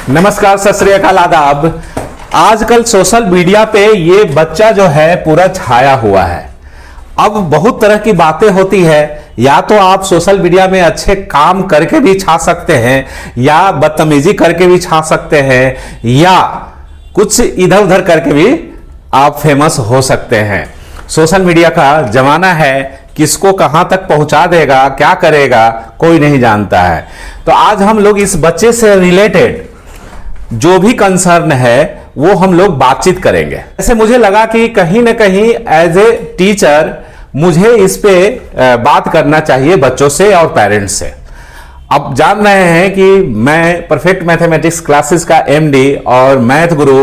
नमस्कार, सत श्री अकाल, आदाब। आजकल सोशल मीडिया पे ये बच्चा जो है पूरा छाया हुआ है। अब बहुत तरह की बातें होती है, या तो आप सोशल मीडिया में अच्छे काम करके भी छा सकते हैं, या बदतमीजी करके भी छा सकते हैं, या कुछ इधर उधर करके भी आप फेमस हो सकते हैं। सोशल मीडिया का जमाना है, किसको कहां तक पहुंचा देगा, क्या करेगा, कोई नहीं जानता है। तो आज हम लोग इस बच्चे से रिलेटेड जो भी कंसर्न है वो हम लोग बातचीत करेंगे। ऐसे मुझे लगा कि कहीं ना कहीं एज ए टीचर मुझे इस पे बात करना चाहिए बच्चों से और पेरेंट्स से। अब जान रहे हैं कि मैं परफेक्ट मैथमेटिक्स क्लासेस का एमडी और मैथ गुरु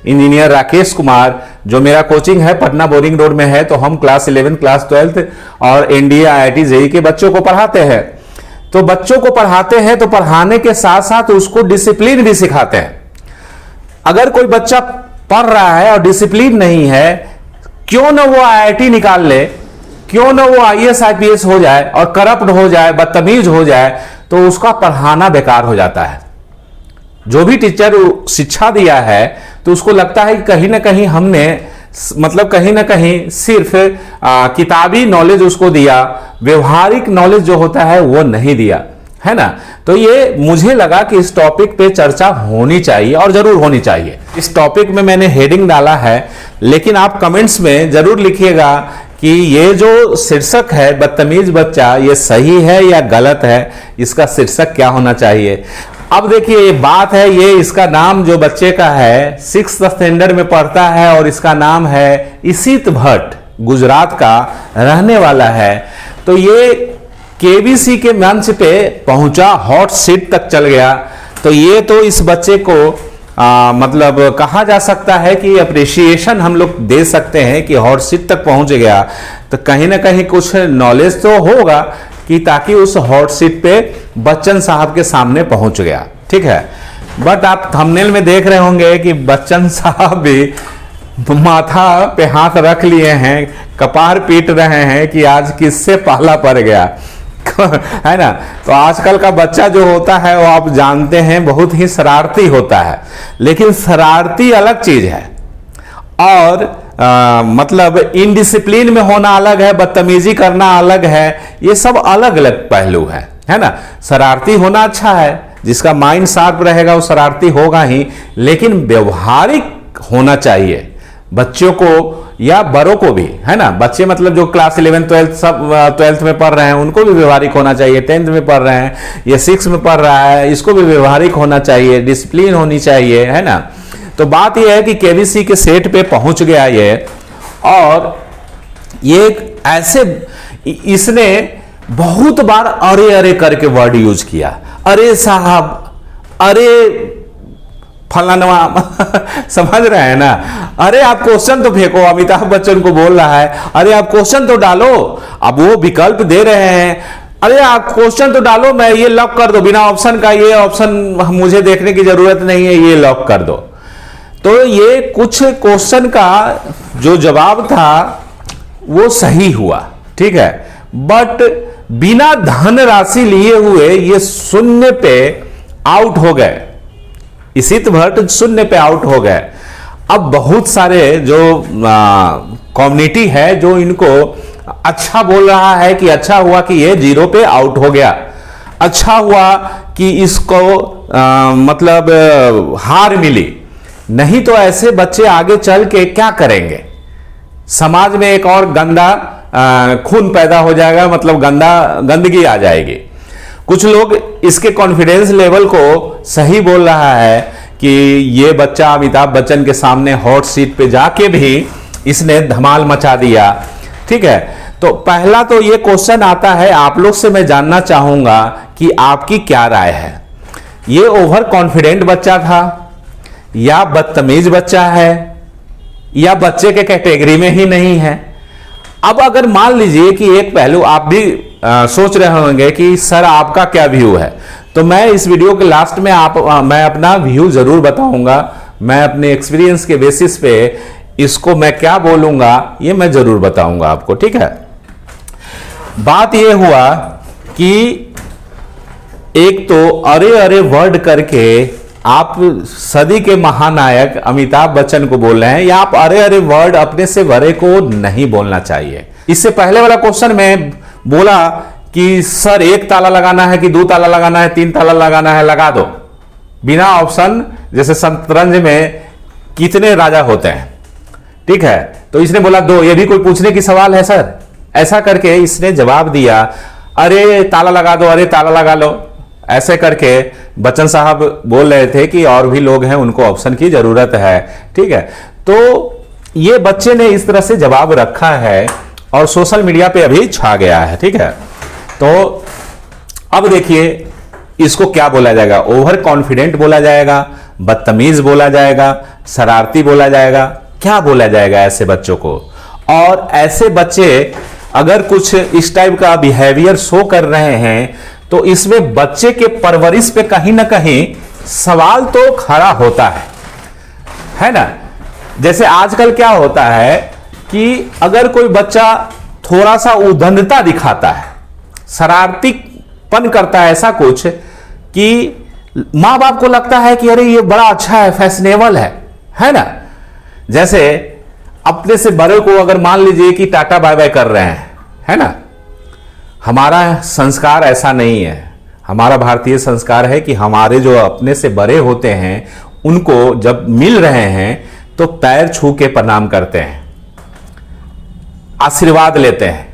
इंजीनियर राकेश कुमार, जो मेरा कोचिंग है पटना बोरिंग रोड में है, तो हम क्लास 11, क्लास 12 और एनडीए, आईआईटी, जेईई के बच्चों को पढ़ाते हैं। तो बच्चों को पढ़ाते हैं तो पढ़ाने के साथ साथ उसको डिसिप्लिन भी सिखाते हैं। अगर कोई बच्चा पढ़ रहा है और डिसिप्लिन नहीं है, क्यों ना वो आईआईटी निकाल ले, क्यों ना वो आईएएस आईपीएस हो जाए और करप्ट हो जाए, बदतमीज हो जाए, तो उसका पढ़ाना बेकार हो जाता है। जो भी टीचर शिक्षा दिया है तो उसको लगता है कि कहीं ना कहीं हमने कहीं ना कहीं सिर्फ किताबी नॉलेज उसको दिया, व्यवहारिक नॉलेज जो होता है वो नहीं दिया, है ना। तो ये मुझे लगा कि इस टॉपिक पे चर्चा होनी चाहिए और जरूर होनी चाहिए। इस टॉपिक में मैंने हेडिंग डाला है, लेकिन आप कमेंट्स में जरूर लिखिएगा कि ये जो शीर्षक है बदतमीज बच्चा, ये सही है या गलत है, इसका शीर्षक क्या होना चाहिए। अब देखिए, ये बात है, ये इसका नाम जो बच्चे का है 6th स्टैंडर्ड में पढ़ता है और इसका नाम है इशित भट्ट, गुजरात का रहने वाला है। तो ये केबीसी के मंच पे पहुंचा, हॉट सीट तक चल गया। तो ये तो इस बच्चे को मतलब कहा जा सकता है कि अप्रिसिएशन हम लोग दे सकते हैं कि हॉट सीट तक पहुंच गया। तो कहीं ना कहीं कुछ नॉलेज तो होगा कि ताकि उस हॉट सीट पे बच्चन साहब के सामने पहुंच गया, ठीक है। बट आप थंबनेल में देख रहे होंगे कि बच्चन साहब भी माथा पे हाथ रख लिए हैं, कपार पीट रहे हैं कि आज किससे पाला पड़ गया है ना। तो आजकल का बच्चा जो होता है वो आप जानते हैं बहुत ही शरारती होता है, लेकिन शरारती अलग चीज है और मतलब इनडिसिप्लिन में होना अलग है, बदतमीजी करना अलग है। ये सब अलग अलग पहलू है ना। शरारती होना अच्छा है, जिसका माइंड शार्प रहेगा वो शरारती होगा ही, लेकिन व्यवहारिक होना चाहिए बच्चों को या बड़ों को भी, है ना। बच्चे मतलब जो क्लास 11, 12 सब 12th में पढ़ रहे हैं उनको भी व्यवहारिक होना चाहिए, 10th में पढ़ रहे हैं, ये 6 में पढ़ रहा है, इसको भी व्यवहारिक होना चाहिए, डिसिप्लिन होनी चाहिए, है ना। तो बात यह है कि केबीसी के सेट पे पहुंच गया ये, और ये ऐसे इसने बहुत बार अरे अरे करके वर्ड यूज किया। अरे साहब, अरे फलाना समझ रहे हैं ना। अरे आप क्वेश्चन तो फेंको, अमिताभ बच्चन को बोल रहा है, अरे आप क्वेश्चन तो डालो। अब वो विकल्प दे रहे हैं, अरे आप क्वेश्चन तो डालो, मैं ये लॉक कर दो, बिना ऑप्शन का ये ऑप्शन मुझे देखने की जरूरत नहीं है, ये लॉक कर दो। तो ये कुछ क्वेश्चन का जो जवाब था वो सही हुआ, ठीक है, बट बिना धनराशि लिए हुए ये शून्य पे आउट हो गए। इशित भट्ट शून्य पे आउट हो गए। अब बहुत सारे जो कम्युनिटी है जो इनको अच्छा बोल रहा है कि अच्छा हुआ कि ये 0 पे आउट हो गया, अच्छा हुआ कि इसको मतलब हार मिली। नहीं तो ऐसे बच्चे आगे चल के क्या करेंगे, समाज में एक और गंदा खून पैदा हो जाएगा, मतलब गंदगी आ जाएगी। कुछ लोग इसके कॉन्फिडेंस लेवल को सही बोल रहा है कि ये बच्चा अमिताभ बच्चन के सामने हॉट सीट पे जाके भी इसने धमाल मचा दिया, ठीक है। तो पहला तो ये क्वेश्चन आता है, आप लोग से मैं जानना चाहूंगा कि आपकी क्या राय है। ये ओवर कॉन्फिडेंट बच्चा था, या बदतमीज बच्चा है, या बच्चे के कैटेगरी में ही नहीं है। अब अगर मान लीजिए कि एक पहलू आप भी सोच रहे होंगे कि सर आपका क्या व्यू है, तो मैं इस वीडियो के लास्ट में मैं अपना व्यू जरूर बताऊंगा। मैं अपने एक्सपीरियंस के बेसिस पे इसको मैं क्या बोलूंगा ये मैं जरूर बताऊंगा आपको, ठीक है। बात ये हुआ कि एक तो अरे अरे वर्ड करके आप सदी के महानायक अमिताभ बच्चन को बोल रहे हैं, या आप अरे अरे वर्ड अपने से बड़े को नहीं बोलना चाहिए। इससे पहले वाला क्वेश्चन में बोला कि सर 1 ताला लगाना है कि 2 ताला लगाना है, 3 ताला लगाना है, लगा दो बिना ऑप्शन। जैसे शतरंज में कितने राजा होते हैं, ठीक है, तो इसने बोला 2। ये भी कोई पूछने की सवाल है सर? ऐसा करके इसने जवाब दिया, अरे ताला लगा दो, अरे ताला लगा लो। ऐसे करके बच्चन साहब बोल रहे थे कि और भी लोग हैं, उनको ऑप्शन की जरूरत है, ठीक है। तो ये बच्चे ने इस तरह से जवाब रखा है और सोशल मीडिया पे अभी छा गया है, ठीक है। तो अब देखिए इसको क्या बोला जाएगा, ओवर कॉन्फिडेंट बोला जाएगा, बदतमीज बोला जाएगा, शरारती बोला जाएगा, क्या बोला जाएगा ऐसे बच्चों को? और ऐसे बच्चे अगर कुछ इस टाइप का बिहेवियर शो कर रहे हैं तो इसमें बच्चे के परवरिश पे कहीं ना कहीं सवाल तो खड़ा होता है ना। जैसे आजकल क्या होता है कि अगर कोई बच्चा थोड़ा सा उद्दंडता दिखाता है, शरारतीपन करता है, ऐसा कुछ कि मां बाप को लगता है कि अरे ये बड़ा अच्छा है, फैशनेबल है ना। जैसे अपने से बड़े को अगर मान लीजिए कि टाटा बाय बाय कर रहे हैं, है ना। हमारा संस्कार ऐसा नहीं है। हमारा भारतीय संस्कार है कि हमारे जो अपने से बड़े होते हैं उनको जब मिल रहे हैं तो पैर छू के प्रणाम करते हैं, आशीर्वाद लेते हैं,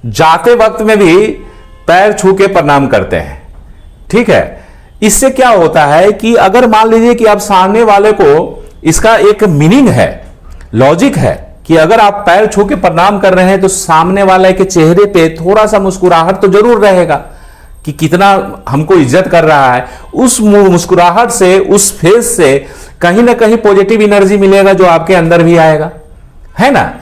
जाते वक्त में भी पैर छू के प्रणाम करते हैं, ठीक है। इससे क्या होता है कि अगर मान लीजिए कि आप सामने वाले को, इसका एक मीनिंग है, लॉजिक है कि अगर आप पैर छू के प्रणाम कर रहे हैं तो सामने वाले के चेहरे पे थोड़ा सा मुस्कुराहट तो जरूर रहेगा कि कितना हमको इज्जत कर रहा है। उस मुस्कुराहट से, उस फेस से कहीं ना कहीं पॉजिटिव एनर्जी मिलेगा जो आपके अंदर भी आएगा, है ना।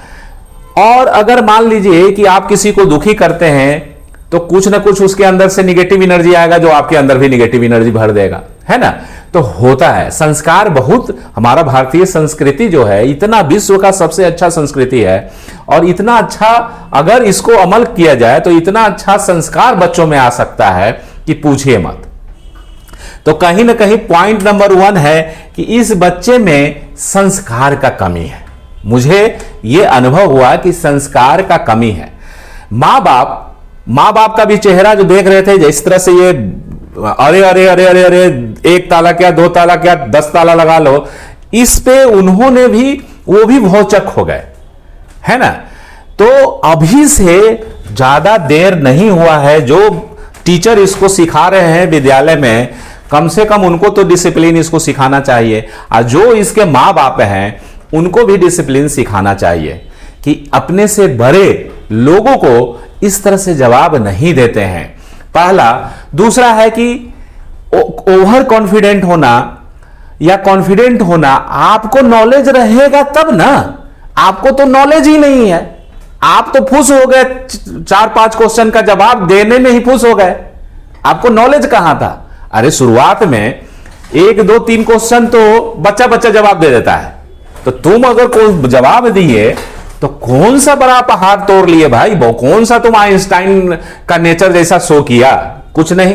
और अगर मान लीजिए कि आप किसी को दुखी करते हैं तो कुछ ना कुछ उसके अंदर से निगेटिव एनर्जी आएगा जो आपके अंदर भी निगेटिव एनर्जी भर देगा, है ना। तो होता है संस्कार बहुत, हमारा भारतीय संस्कृति जो है इतना विश्व का सबसे अच्छा संस्कृति है और इतना अच्छा अगर इसको अमल किया जाए तो इतना अच्छा संस्कार बच्चों में आ सकता है कि पूछिए मत। तो कहीं ना कहीं पॉइंट नंबर 1 है कि इस बच्चे में संस्कार का कमी है। मुझे यह अनुभव हुआ कि संस्कार का कमी है। मां बाप का भी चेहरा जो देख रहे थे, जिस तरह से ये अरे अरे अरे अरे अरे 1 ताला क्या, 2 ताला क्या, 10 ताला लगा लो, इस पे उन्होंने भी, वो भी भौचक हो गए, है ना। तो अभी से ज्यादा देर नहीं हुआ है, जो टीचर इसको सिखा रहे हैं विद्यालय में, कम से कम उनको तो डिसिप्लिन इसको सिखाना चाहिए, और जो इसके मां बाप हैं उनको भी डिसिप्लिन सिखाना चाहिए कि अपने से बड़े लोगों को इस तरह से जवाब नहीं देते हैं। पहला। दूसरा है कि ओवर कॉन्फिडेंट होना या कॉन्फिडेंट होना, आपको नॉलेज रहेगा तब ना, आपको तो नॉलेज ही नहीं है, आप तो फुस हो गए, 4-5 क्वेश्चन का जवाब देने में ही फुस हो गए, आपको नॉलेज कहां था। अरे शुरुआत में 1, 2, 3 क्वेश्चन तो बच्चा जवाब दे देता है, तो तुम अगर कोई जवाब दिए तो कौन सा बड़ा पहाड़ तोड़ लिए भाई, वो कौन सा तुम आइंस्टाइन का नेचर जैसा शो किया, कुछ नहीं।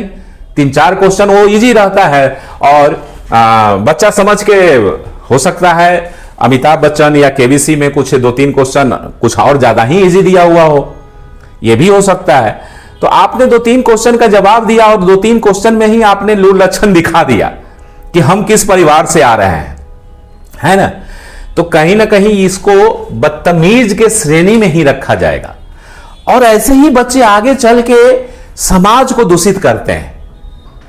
3-4 क्वेश्चन वो इजी रहता है और बच्चा समझ के, हो सकता है अमिताभ बच्चन या केबीसी में कुछ 2-3 क्वेश्चन कुछ और ज्यादा ही इजी दिया हुआ हो, यह भी हो सकता है। तो आपने 2-3 क्वेश्चन का जवाब दिया और 2-3 क्वेश्चन में ही आपने लूल लक्षण दिखा दिया कि हम किस परिवार से आ रहे हैं, है ना। तो कहीं ना कहीं इसको बदतमीज के श्रेणी में ही रखा जाएगा और ऐसे ही बच्चे आगे चल के समाज को दूषित करते हैं,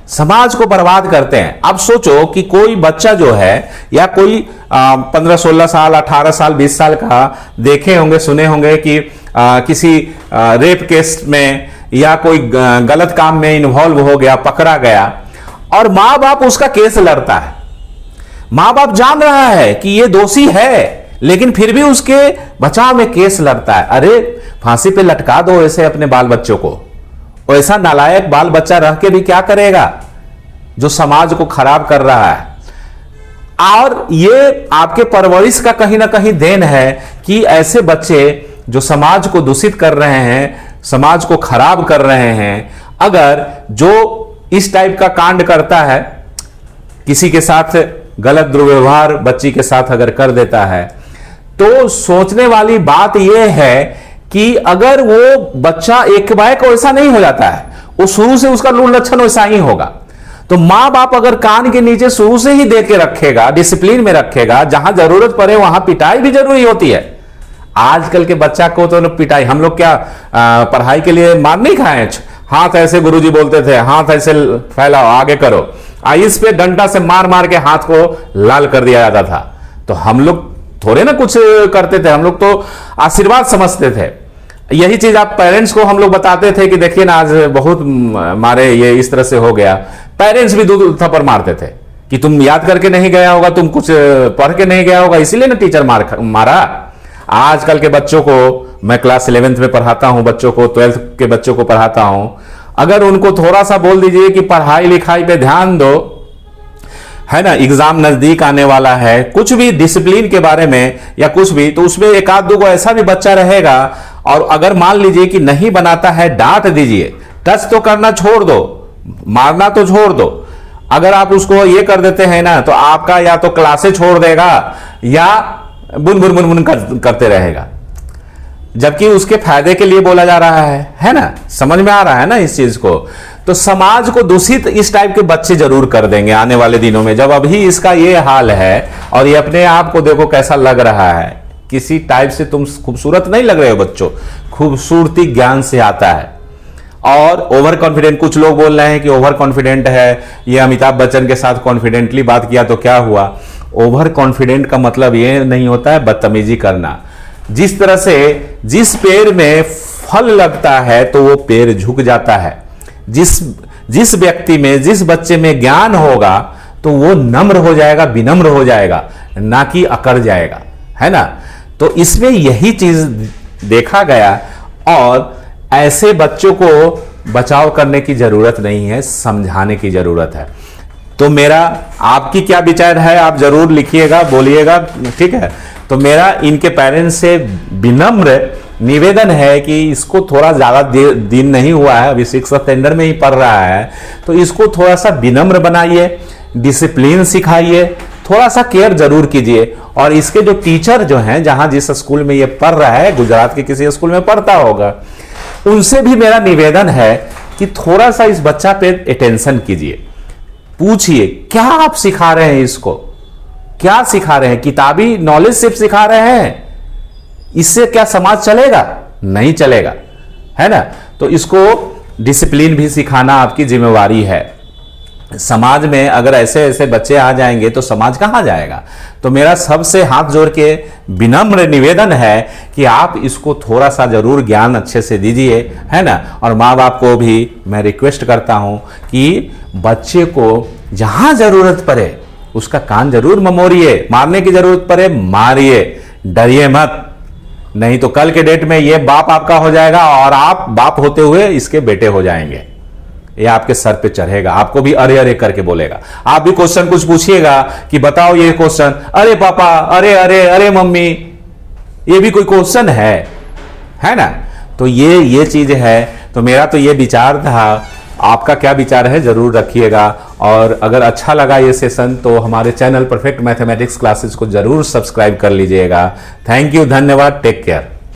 समाज को बर्बाद करते हैं। अब सोचो कि कोई बच्चा जो है या कोई 15-16 साल, 18 साल, 20 साल का, देखे होंगे, सुने होंगे कि किसी रेप केस में या कोई गलत काम में इन्वॉल्व हो गया, पकड़ा गया और मां बाप उसका केस लड़ता है। मां बाप जान रहा है कि ये दोषी है लेकिन फिर भी उसके बचाव में केस लड़ता है। अरे फांसी पे लटका दो ऐसे अपने बाल बच्चों को, ऐसा नालायक बाल बच्चा रह के भी क्या करेगा जो समाज को खराब कर रहा है। और ये आपके परवरिश का कहीं ना कहीं देन है कि ऐसे बच्चे जो समाज को दूषित कर रहे हैं, समाज को खराब कर रहे हैं, अगर जो इस टाइप का कांड करता है किसी के साथ गलत दुर्व्यवहार बच्ची के साथ अगर कर देता है, तो सोचने वाली बात यह है कि अगर वो बच्चा एक बार वैसा नहीं हो जाता है, वो शुरू से उसका लूल लक्षण वैसा ही होगा। तो मां बाप अगर कान के नीचे शुरू से ही दे के रखेगा, डिसिप्लिन में रखेगा, जहां जरूरत पड़े वहां पिटाई भी जरूरी होती है। आजकल के बच्चा को तो पिटाई, हम लोग क्या पढ़ाई के लिए मार नहीं खाए, हाथ ऐसे गुरुजी बोलते थे, हाथ ऐसे फैलाओ, आगे करो, इस पे डंडा से मार मार के हाथ को लाल कर दिया जाता था। तो हम लोग थोड़े ना कुछ करते थे, हम लोग तो आशीर्वाद समझते थे। यही चीज आप पेरेंट्स को हम लोग बताते थे कि देखिए ना आज बहुत मारे, ये इस तरह से हो गया। पेरेंट्स भी 2 थप्पड़ मारते थे कि तुम याद करके नहीं गया होगा, तुम कुछ पढ़ के नहीं गया होगा, इसीलिए ना टीचर मारा। आजकल के बच्चों को मैं क्लास 11th में पढ़ाता हूं, बच्चों को 12th के बच्चों को पढ़ाता हूं, अगर उनको थोड़ा सा बोल दीजिए कि पढ़ाई लिखाई पे ध्यान दो, है ना, एग्जाम नजदीक आने वाला है, कुछ भी डिसिप्लिन के बारे में या कुछ भी, तो उसमें 1-2 ऐसा भी बच्चा रहेगा। और अगर मान लीजिए कि नहीं बनाता है, डांट दीजिए, टच तो करना छोड़ दो, मारना तो छोड़ दो। अगर आप उसको ये कर देते हैं ना, तो आपका या तो क्लासे छोड़ देगा या बुन बुन बुन बुन करते रहेगा, जबकि उसके फायदे के लिए बोला जा रहा है ना। समझ में आ रहा है ना इस चीज को। तो समाज को दूषित इस टाइप के बच्चे जरूर कर देंगे आने वाले दिनों में, जब अभी इसका ये हाल है। और ये अपने आप को देखो कैसा लग रहा है, किसी टाइप से तुम खूबसूरत नहीं लग रहे हो बच्चों, खूबसूरती ज्ञान से आता है। और ओवर कॉन्फिडेंट, कुछ लोग बोल रहे हैं कि ओवर कॉन्फिडेंट है, ये अमिताभ बच्चन के साथ कॉन्फिडेंटली बात किया तो क्या हुआ। ओवर कॉन्फिडेंट का मतलब ये नहीं होता है बदतमीजी करना। जिस तरह से जिस पेड़ में फल लगता है तो वो पेड़ झुक जाता है, जिस व्यक्ति में, जिस बच्चे में ज्ञान होगा तो वो नम्र हो जाएगा, विनम्र हो जाएगा, ना कि अकड़ जाएगा, है ना। तो इसमें यही चीज देखा गया। और ऐसे बच्चों को बचाव करने की जरूरत नहीं है, समझाने की जरूरत है। तो मेरा आपकी क्या विचार है, आप जरूर लिखिएगा, बोलिएगा, ठीक है। तो मेरा इनके पेरेंट्स से विनम्र निवेदन है कि इसको थोड़ा ज्यादा दिन नहीं हुआ है, अभी 6th स्टैंडर्ड में ही पढ़ रहा है, तो इसको थोड़ा सा विनम्र बनाइए, डिसिप्लिन सिखाइए, थोड़ा सा केयर जरूर कीजिए। और इसके जो टीचर जो हैं, जहां जिस स्कूल में ये पढ़ रहा है, गुजरात के किसी स्कूल में पढ़ता होगा, उनसे भी मेरा निवेदन है कि थोड़ा सा इस बच्चा पे अटेंशन कीजिए, पूछिए क्या आप सिखा रहे हैं, इसको क्या सिखा रहे हैं, किताबी नॉलेज सिर्फ सिखा रहे हैं, इससे क्या समाज चलेगा, नहीं चलेगा, है ना। तो इसको डिसिप्लिन भी सिखाना आपकी जिम्मेवारी है। समाज में अगर ऐसे ऐसे बच्चे आ जाएंगे तो समाज कहां जाएगा। तो मेरा सबसे हाथ जोड़ के विनम्र निवेदन है कि आप इसको थोड़ा सा जरूर ज्ञान अच्छे से दीजिए, है ना। और माँ बाप को भी मैं रिक्वेस्ट करता हूं कि बच्चे को जहां जरूरत पड़े उसका कान जरूर ममोड़िए, मारने की जरूरत पड़े मारिए, डरिए मत, नहीं तो कल के डेट में ये बाप आपका हो जाएगा और आप बाप होते हुए इसके बेटे हो जाएंगे। ये आपके सर पे चढ़ेगा, आपको भी अरे अरे करके बोलेगा। आप भी क्वेश्चन कुछ पूछिएगा कि बताओ ये क्वेश्चन, अरे पापा, अरे अरे अरे मम्मी, ये भी कोई क्वेश्चन है ना। तो ये चीज है। तो मेरा तो ये विचार था, आपका क्या विचार है जरूर रखिएगा। और अगर अच्छा लगा ये सेशन तो हमारे चैनल परफेक्ट मैथमेटिक्स क्लासेस को जरूर सब्सक्राइब कर लीजिएगा। थैंक यू, धन्यवाद, टेक केयर।